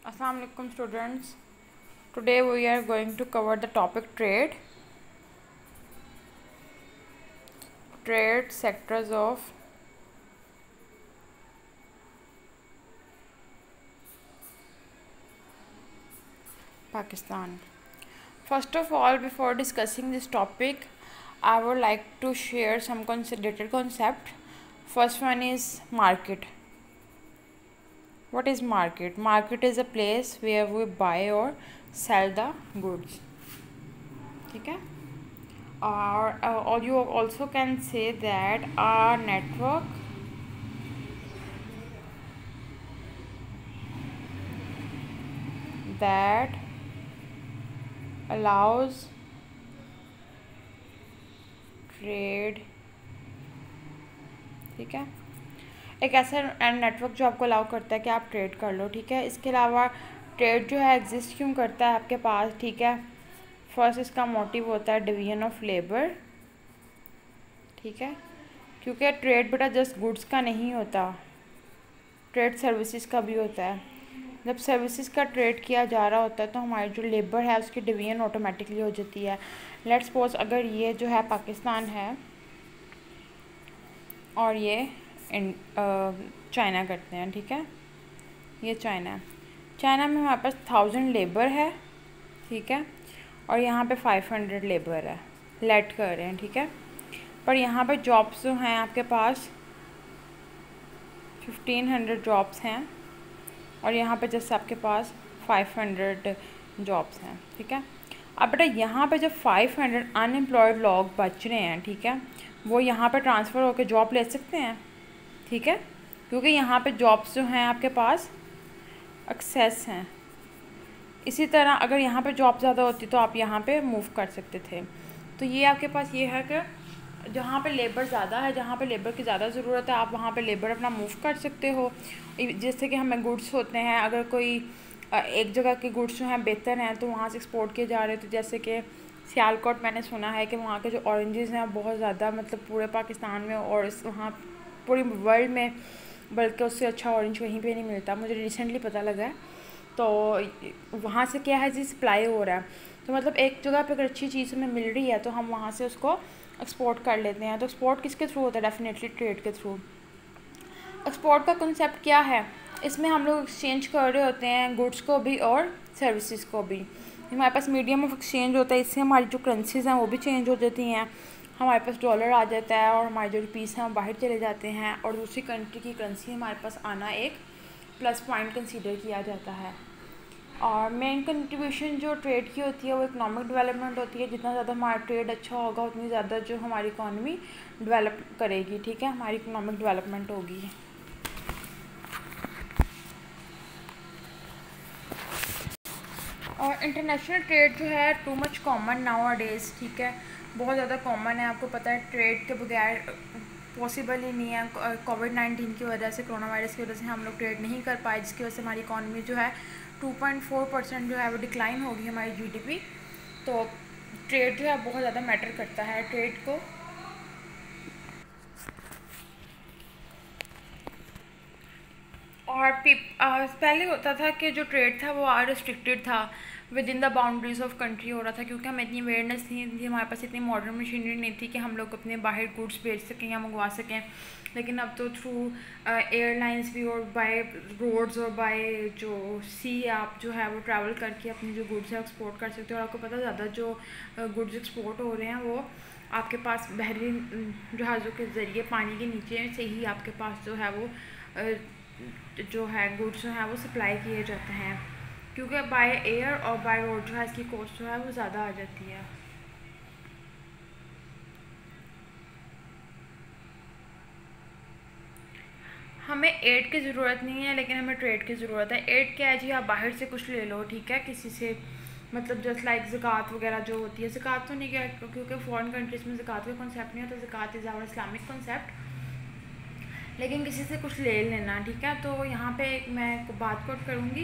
Assalamu alaikum students. Today we are going to cover the topic trade sectors of Pakistan. First of all, before discussing this topic, I would like to share some considered concept. First one is market. What is market? Market is a place where we buy or sell the goods. Okay? Or you also can say that our network that allows trade. ठीक है, एक ऐसा network जो आपको allow करता है कि आप ट्रेड कर लो. ठीक है, इसके अलावा ट्रेड जो है एग्जिस्ट क्यों करता है आपके पास. ठीक है, फर्स्ट इसका मोटिव होता है डिवीजन ऑफ लेबर. ठीक है, क्योंकि ट्रेड बेटा जस्ट गुड्स का नहीं होता, ट्रेड सर्विसेज का भी होता है. जब सर्विसेज का ट्रेड किया जा रहा होता है तो हमारी जो लेबर है उसकी डिवीजन ऑटोमेटिकली हो जाती है. लेट्स सपोज अगर ये जो है पाकिस्तान है और ये चाइना करते हैं. ठीक है, ये चाइना है. चाइना में हमारे पास 1000 लेबर है. ठीक है, और यहाँ पे 500 लेबर है, लेट कर रहे हैं. ठीक है, पर यहाँ पे जॉब्स जो हैं आपके पास 1500 जॉब्स हैं और यहाँ पे जैसे आपके पास 500 जॉब्स हैं. ठीक है, अब बेटा यहाँ पे जब 500 अनएम्प्लॉयड लोग बच रहे हैं, ठीक है, वो यहाँ पे ट्रांसफ़र होकर जॉब ले सकते हैं. ठीक है, क्योंकि यहाँ पे जॉब्स जो हैं आपके पास एक्सेस हैं. इसी तरह अगर यहाँ पे जॉब ज़्यादा होती तो आप यहाँ पे मूव कर सकते थे. तो ये आपके पास ये है कि जहाँ पे लेबर ज़्यादा है, जहाँ पे लेबर की ज़्यादा ज़रूरत है, आप वहाँ पे लेबर अपना मूव कर सकते हो. जैसे कि हमें गुड्स होते हैं, अगर कोई एक जगह के गुड्स जो हैं बेहतर हैं तो वहाँ से एक्सपोर्ट किए जा रहे हैं. तो जैसे कि सियालकोट मैंने सुना है कि वहाँ के जो ऑरेंजेस हैं बहुत ज़्यादा, मतलब पूरे पाकिस्तान में और वहाँ पूरी वर्ल्ड में, बल्कि उससे अच्छा ऑरेंज कहीं पे नहीं मिलता, मुझे रिसेंटली पता लगा है. तो वहाँ से क्या है जी, सप्लाई हो रहा है. तो मतलब एक जगह पे अगर अच्छी चीज़ हमें मिल रही है तो हम वहाँ से उसको एक्सपोर्ट कर लेते हैं. तो एक्सपोर्ट किसके थ्रू होता है? डेफिनेटली ट्रेड के थ्रू. एक्सपोर्ट का कंसेप्ट क्या है? इसमें हम लोग एक्सचेंज कर रहे होते हैं गुड्स को भी और सर्विसेज को भी. हमारे पास मीडियम ऑफ एक्सचेंज होता है, इससे हमारी जो करेंसीज हैं वो भी चेंज हो जाती हैं. हमारे पास डॉलर आ जाता है और हमारे जो रुपीस हैं वो बाहर चले जाते हैं और दूसरी कंट्री की करेंसी हमारे पास आना एक प्लस पॉइंट कंसीडर किया जाता है. और मेन कंट्रीब्यूशन जो ट्रेड की होती है वो इकोनॉमिक डेवलपमेंट होती है. जितना ज़्यादा हमारा ट्रेड अच्छा होगा उतनी ज़्यादा जो हमारी इकॉनमी डेवलप करेगी. ठीक है, हमारी इकोनॉमिक डेवलपमेंट होगी. और इंटरनेशनल ट्रेड जो है टू मच कॉमन नाउ अ डेज़. ठीक है, बहुत ज़्यादा कॉमन है. आपको पता है ट्रेड के बगैर पॉसिबल ही नहीं है. कोविड-19 की वजह से, कोरोना वायरस की वजह से हम लोग ट्रेड नहीं कर पाए, जिसकी वजह से हमारी इकॉनमी जो है 2.4% जो है वो डिक्लाइन होगी हमारी जीडीपी. तो ट्रेड जो है बहुत ज़्यादा मैटर करता है. ट्रेड को और पहले होता था कि जो ट्रेड था वो रिस्ट्रिक्टेड था, with in the boundaries of country हो रहा था, क्योंकि हमें इतनी अवेयरनेस नहीं थी, हमारे पास इतनी मॉडर्न मशीनरी नहीं थी कि हम लोग अपने बाहर गुड्स भेज सकें या मंगवा सकें. लेकिन अब तो थ्रू एयरलाइंस भी और बाय रोड्स और बाय जो सी आप जो है वो ट्रैवल करके अपनी जो गुड्स है एक्सपोर्ट कर सकते हो. और आपको पता ज़्यादा जो गुड्स एक्सपोर्ट हो रहे हैं वो आपके पास बहरी जहाज़ों के ज़रिए पानी के नीचे से ही आपके पास जो है वो जो है गुड्स जो है वो सप्लाई किए जाते हैं, क्योंकि बाय एयर और बाय रोड जो है इसकी कॉस्ट जो है वो ज़्यादा आ जाती है. हमें एड की ज़रूरत नहीं है, लेकिन हमें ट्रेड की ज़रूरत है. एड क्या है जी? आप बाहर से कुछ ले लो. ठीक है, किसी से, मतलब जस्ट लाइक ज़कात वगैरह जो होती है. ज़कात तो नहीं, क्या, क्योंकि फॉरेन कंट्रीज़ में ज़कात का कॉन्सेप्ट नहीं होता. ज़कात इज़ आवर इस्लामिक कॉन्सेप्ट. लेकिन किसी से कुछ ले लेना. ठीक है, तो यहाँ पे मैं बात कोट करूँगी.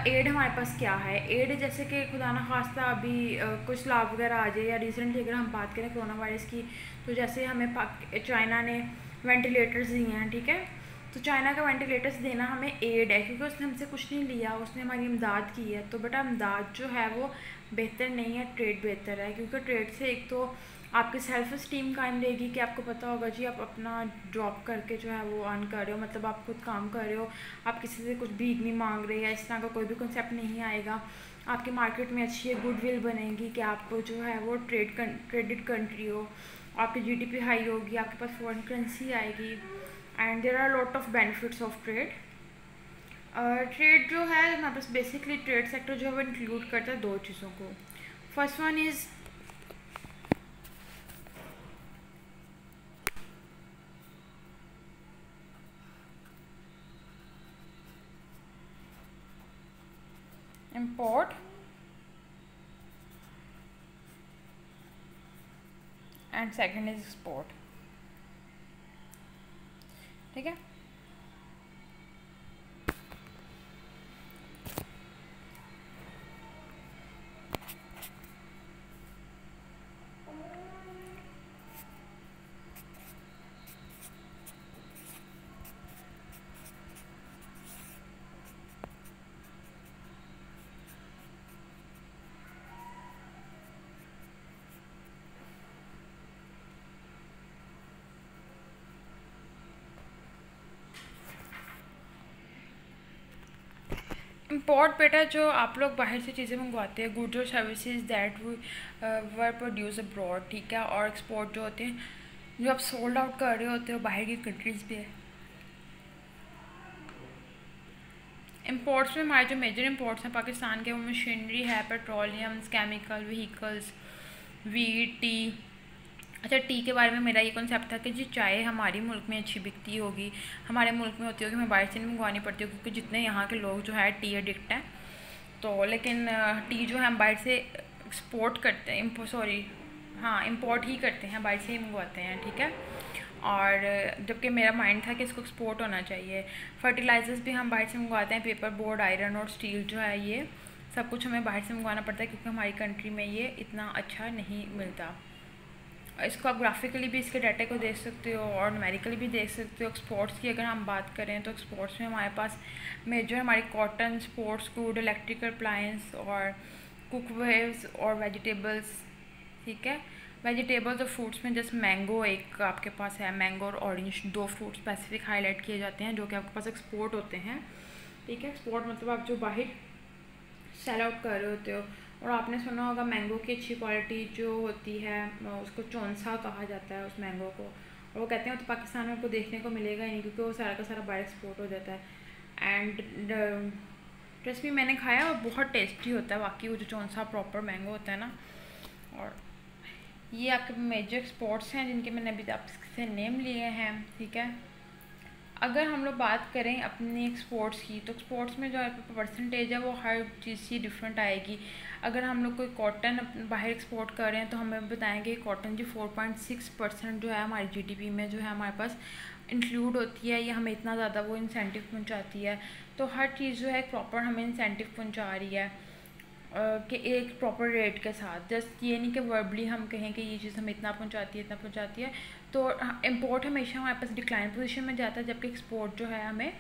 एड हमारे पास क्या है? एड जैसे कि खुदा न खास्ता अभी कुछ लाभ वगैरह आ जाए, या रिसेंटली अगर हम बात करें कोरोना वायरस की, तो जैसे हमें चाइना ने वेंटिलेटर्स दिए हैं. ठीक है, तो चाइना का वेंटिलेटर्स देना हमें एड है, क्योंकि उसने हमसे कुछ नहीं लिया, उसने हमारी इमदाद की है। तो बेटा इमदाद जो है वो बेहतर नहीं है, ट्रेड बेहतर है, क्योंकि ट्रेड से एक तो आपकी सेल्फ इस्टीम कायम रहेगी कि आपको पता होगा जी आप अपना जॉब करके जो है वो अर्न कर रहे हो, मतलब आप खुद काम कर रहे हो, आप किसी से कुछ भीख नहीं मांग रहे, या इस तरह का कोई भी कंसेप्ट नहीं आएगा। आपकी मार्केट में अच्छी गुडविल बनेगी कि आप जो है वो ट्रेडेड कंट्री हो, आपकी जीडीपी हाई होगी, आपके पास फॉरेन करेंसी आएगी, and there are lot of benefits of trade. Trade जो है हमारे पास बेसिकली ट्रेड सेक्टर जो है वो इंक्लूड करता है दो चीज़ों को। First one is import and second is export, ठीक है। इम्पोर्ट बेटा जो आप लोग बाहर से चीज़ें मंगवाते हैं, गुड्स और services that were produce abroad, ठीक है। और एक्सपोर्ट जो होते हैं जो आप सोल्ड आउट कर रहे होते हो बाहर की कंट्रीज़ पे है। इम्पोर्ट्स में हमारे जो मेजर इम्पोर्ट्स हैं पाकिस्तान के, वो मशीनरी है, petroleums, chemical, vehicles, wheat, T. अच्छा, टी के बारे में मेरा ये कॉन्सेप्ट था कि जी चाय हमारी मुल्क में अच्छी बिकती होगी, हमारे मुल्क में होती होगी, हमें बाहर से नहीं मंगवानी पड़ती होगी, क्योंकि जितने यहाँ के लोग जो है टी एडिक्ट हैं। तो लेकिन टी जो है हम बाहर से एक्सपोर्ट करते हैं, इम्पोर्ट ही करते हैं, बाहर से ही मंगवाते हैं, ठीक है। और जबकि मेरा माइंड था कि इसको एक्सपोर्ट होना चाहिए। फर्टिलाइज़र्स भी हम बाहर से मंगवाते हैं, पेपर बोर्ड, आयरन और स्टील जो है ये सब कुछ हमें बाहर से मंगवाना पड़ता है, क्योंकि हमारी कंट्री में ये इतना अच्छा नहीं मिलता। इसको आप ग्राफिकली भी इसके डाटा को देख सकते हो और न्यूमेरिकली भी देख सकते हो। एक्सपोर्ट्स की अगर हम बात करें तो एक्सपोर्ट्स में हमारे पास मेजर हमारी cotton, sports good, electrical appliance और कुकवेयर्स और वेजिटेबल्स, ठीक है। वेजिटेबल्स और फ्रूट्स में जैसे मैंगो एक आपके पास है, मैंगो और ऑरेंज दो फ्रूट स्पेसिफिक हाईलाइट किए जाते हैं जो कि आपके पास एक्सपोर्ट होते हैं, ठीक है। एक्सपोर्ट मतलब आप जो बाहर सेल आउट कर रहे होते हो। और आपने सुना होगा मैंगो की अच्छी क्वालिटी जो होती है उसको चौंसा कहा जाता है उस मैंगो को, और वो कहते हैं तो पाकिस्तान में आपको देखने को मिलेगा ही नहीं, क्योंकि वो सारा का सारा बाहर एक्सपोर्ट हो जाता है। एंड ट्रस्ट मी मैंने खाया और बहुत टेस्टी होता है वाकई वो जो चौंसा प्रॉपर मैंगो होता है ना। और ये आपके मेजर एक्सपोर्ट्स हैं जिनके मैंने अभी आपसे नेम लिए हैं, ठीक है। अगर हम लोग बात करें अपने एक्सपोर्ट्स की, तो एक्सपोर्ट्स में जो परसेंटेज है वो हर चीज़ की डिफरेंट आएगी। अगर हम लोग कोई कॉटन बाहर एक्सपोर्ट कर रहे हैं तो हमें बताएंगे कॉटन जी 4.6% जो है हमारी जीडीपी में जो है हमारे पास इंक्लूड होती है, या हमें इतना ज़्यादा वो इंसेंटिव पहुंचाती है। तो हर चीज़ जो है प्रॉपर हमें इंसेंटिव पहुंचा रही है कि एक प्रॉपर रेट के साथ। जस्ट ये नहीं कि वर्बली हम कहें कि ये चीज़ हमें इतना पहुंचाती है इतना पहुंचाती है। तो इंपोर्ट हमेशा हमारे पास डिक्लाइन पोजीशन में जाता है, जबकि एक्सपोर्ट जो है हमें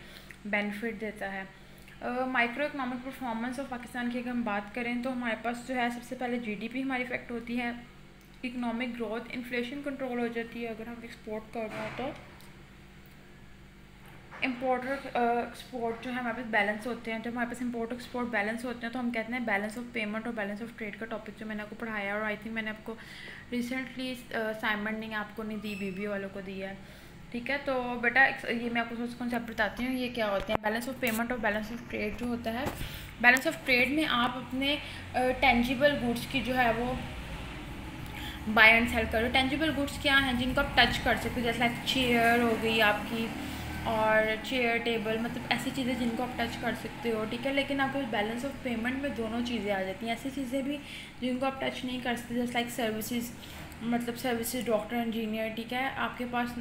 बेनिफिट देता है। Micro economic performance of Pakistan की अगर हम बात करें तो हमारे पास जो है सबसे पहले जीडीपी हमारी इफेक्ट होती है, इकोनॉमिक ग्रोथ, इन्फ्लेशन कंट्रोल हो जाती है अगर हम एक्सपोर्ट कर रहे हो तो। इम्पोर्ट और एक्सपोर्ट जो है हमारे पास बैलेंस होते हैं। जब हमारे पास इम्पोर्ट और एक्सपोर्ट बैलेंस होते हैं तो हम कहते हैं बैलेंस ऑफ पेमेंट और बैलेंस ऑफ ट्रेड का टॉपिक जो मैंने आपको पढ़ाया, और आई थिंक मैंने आपको रिसेंटली असाइनमेंट नहीं आपको नहीं दी, बीबीए वालों को दी है, ठीक है। तो बेटा ये मैं आपको कॉन्सेप्ट बताती हूँ ये क्या होते हैं। बैलेंस ऑफ पेमेंट और बैलेंस ऑफ ट्रेड जो होता है, बैलेंस ऑफ ट्रेड में आप अपने टेंजिबल गुड्स की जो है वो बाय एंड सेल करो। टेंजिबल गुड्स क्या हैं जिनको आप टच कर सकते हो, जैसे लाइक चेयर हो गई आपकी, और चेयर टेबल, मतलब ऐसी चीज़ें जिनको आप टच कर सकते हो, ठीक है। लेकिन आपको बैलेंस ऑफ पेमेंट में दोनों चीज़ें आ जाती हैं, ऐसी चीज़ें भी जिनको आप टच नहीं कर सकते, जैसे लाइक सर्विसेज, मतलब सर्विसेज डॉक्टर, इंजीनियर, ठीक है। आपके पास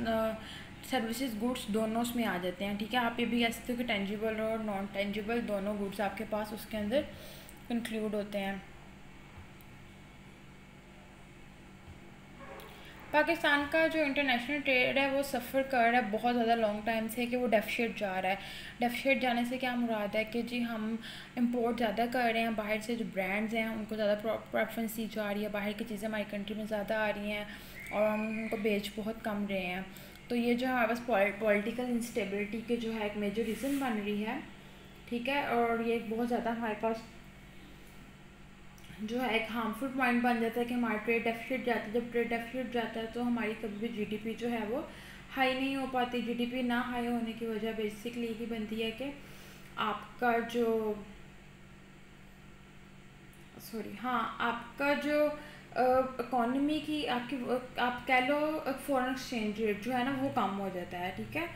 सर्विसेज गुड्स दोनों उसमें आ जाते हैं, ठीक है। आप ये भी कह सकते हो कि टेंजिबल और नॉन टेंजिबल दोनों गुड्स आपके पास उसके अंदर इंक्लूड होते हैं। पाकिस्तान का जो इंटरनेशनल ट्रेड है वो सफ़र कर रहा है बहुत ज़्यादा लॉन्ग टाइम से कि वो डेफिशिएट जा रहा है। डेफिशिएट जाने से क्या मुराद है कि जी हम इंपोर्ट ज़्यादा कर रहे हैं, बाहर से जो ब्रांड्स हैं उनको ज़्यादा प्रेफरेंस दी जा रही है, बाहर की चीज़ें हमारी कंट्री में ज़्यादा आ रही हैं और हम उनको बेच बहुत कम रहे हैं। तो ये जो हमारे पास पॉलिटिकल इंस्टेबिलिटी के जो है एक मेजर रीज़न बन रही है, ठीक है। और ये बहुत ज़्यादा हमारे पास जो है एक हार्मफुल पॉइंट बन जाता है कि हमारा ट्रेड डेफिसिट जाता है। जब ट्रेड डेफिसिट जाता है तो हमारी कभी भी जीडीपी जो है वो हाई नहीं हो पाती। जीडीपी ना हाई होने की वजह बेसिकली यही बनती है कि आपका जो आपका जो इकॉनमी की आपकी आप कह लो फॉरेन एक्सचेंज रेट जो है ना वो कम हो जाता है, ठीक है।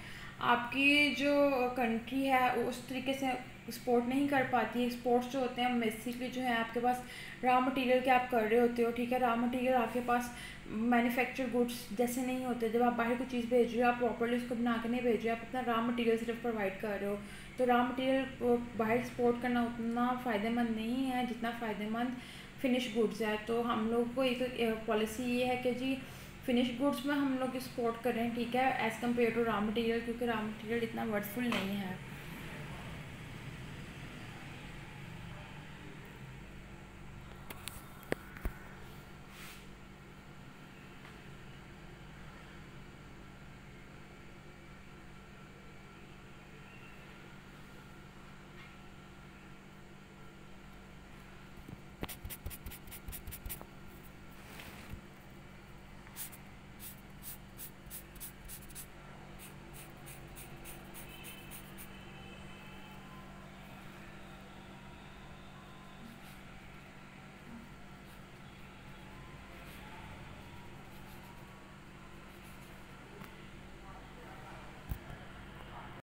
आपकी जो कंट्री है उस तरीके से एक्सपोर्ट नहीं कर पाती। एक्सपोर्ट्स जो होते हैं बेसिकली जो है आपके पास रॉ मटेरियल के आप कर रहे होते हो, ठीक है। रॉ मटेरियल आपके पास मैन्युफैक्चर गुड्स जैसे नहीं होते। जब आप बाहर कोई चीज़ भेज रहे हो आप प्रॉपर्ली उसको बना के नहीं भेज रहे हो, आप अपना रॉ मटेरियल सिर्फ प्रोवाइड कर रहे हो। तो रॉ मटेरियल बाहर एक्सपोर्ट करना उतना फ़ायदेमंद नहीं है जितना फ़ायदेमंद फिनिश गुड्स है। तो हम लोग को एक पॉलिसी ये है कि जी फिनिश गुड्स में हम लोग एक्सपोर्ट कर रहे हैं, ठीक है, as compared to raw material, क्योंकि रॉ मटेरियल इतना वर्थफुल नहीं है।